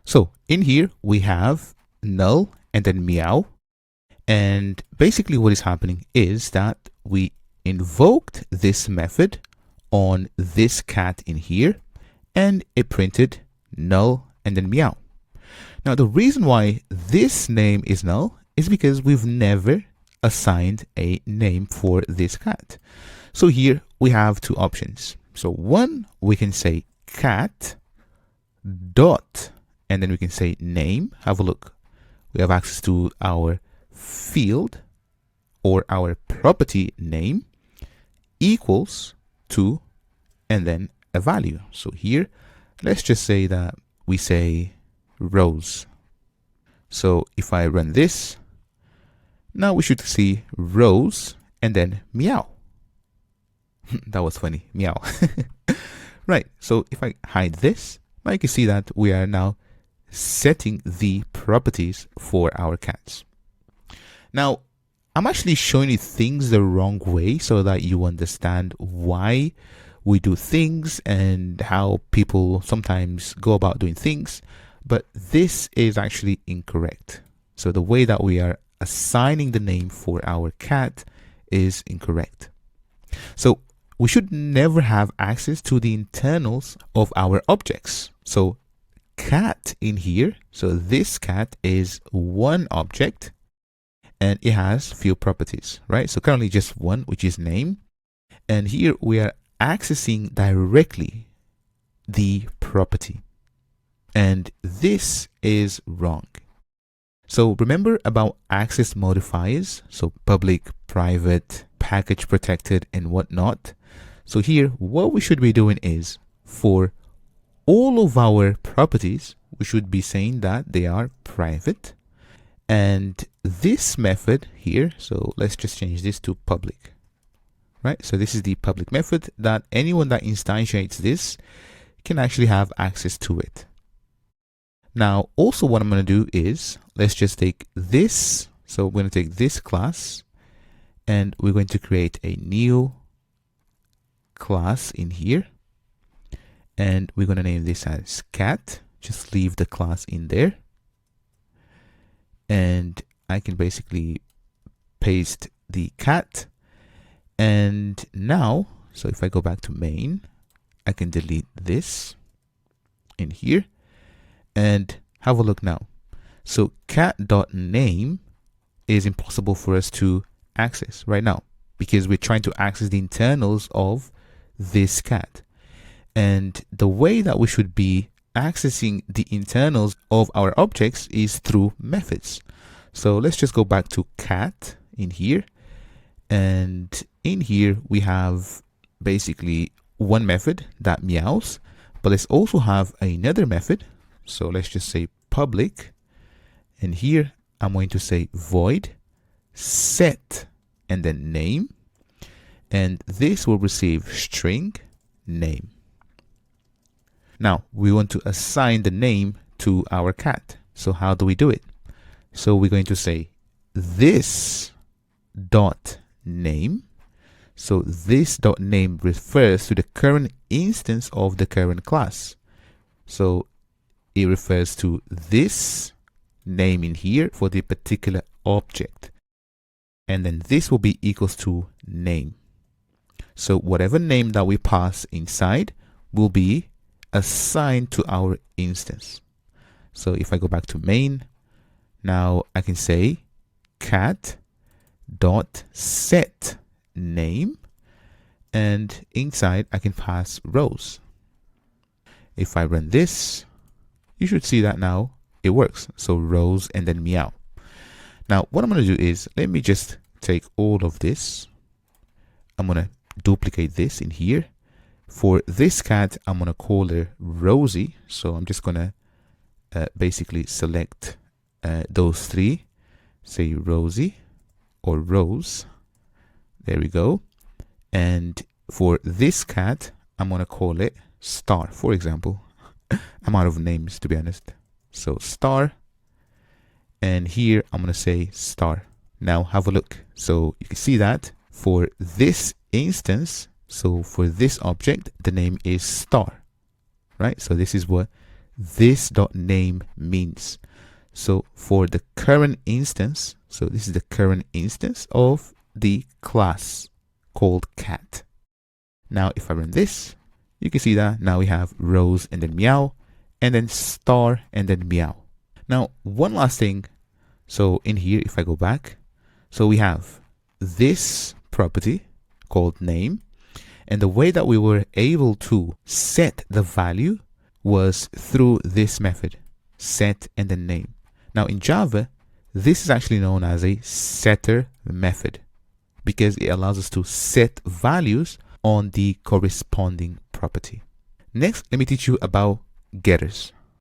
So in here, we have null and then meow. And basically what is happening is that we invoked this method on this cat in here, and it printed null and then meow. Now, the reason why this name is null is because we've never assigned a name for this cat. So here we have two options. So one, we can say cat dot, and then we can say name. Have a look. We have access to our field or our property name equals to, and then a value. So here, let's just say that we say rows. So if I run this, now we should see rows and then meow. That was funny, meow. Right, so if I hide this, now you can see that we are now setting the properties for our cats. Now, I'm actually showing you things the wrong way so that you understand why we do things and how people sometimes go about doing things, but this is actually incorrect. So the way that we are assigning the name for our cat is incorrect. So we should never have access to the internals of our objects. So cat in here, so this cat is one object and it has few properties, right? So currently just one, which is name. And here we are accessing directly the property. And this is wrong. So remember about access modifiers, so public, private, package protected, and whatnot. So here, what we should be doing is for all of our properties, we should be saying that they are private. And this method here, so let's just change this to public, right? So this is the public method that anyone that instantiates this can actually have access to it. Now, also what I'm going to do is, let's just take this. So we're going to take this class and we're going to create a new class in here. And we're going to name this as cat. Just leave the class in there. And I can basically paste the cat. And now, so if I go back to main, I can delete this in here and have a look now. So cat.name is impossible for us to access right now because we're trying to access the internals of this cat. And the way that we should be accessing the internals of our objects is through methods. So let's just go back to cat in here. And in here, we have basically one method that meows, but let's also have another method. So let's just say public. And here I'm going to say void set and then name. And this will receive string name. Now we want to assign the name to our cat. So how do we do it? So we're going to say this dot name. So this dot name refers to the current instance of the current class. So it refers to this name in here for the particular object. And then this will be equals to name. So whatever name that we pass inside will be assigned to our instance. So if I go back to main, now I can say cat dot set name, and inside I can pass rows. If I run this, you should see that now it works. So rows and then meow. Now what I'm going to do is, let me just take all of this. I'm going to duplicate this in here. For this cat, I'm going to call her Rosie. So I'm just going to basically select those three. Say Rosie or Rose. There we go. And for this cat, I'm going to call it Star, for example. I'm out of names, to be honest. So Star. And here I'm going to say Star. Now have a look. So you can see that for this instance, so for this object, the name is Star, right? So this is what this dot name means. So for the current instance, so this is the current instance of the class called cat. Now if I run this, you can see that now we have Rose and then meow, and then star and then meow. Now one last thing, so in here if I go back, so we have this property called name, and the way that we were able to set the value was through this method, set and then name. Now in Java, this is actually known as a setter method because it allows us to set values on the corresponding property. Next, let me teach you about getters.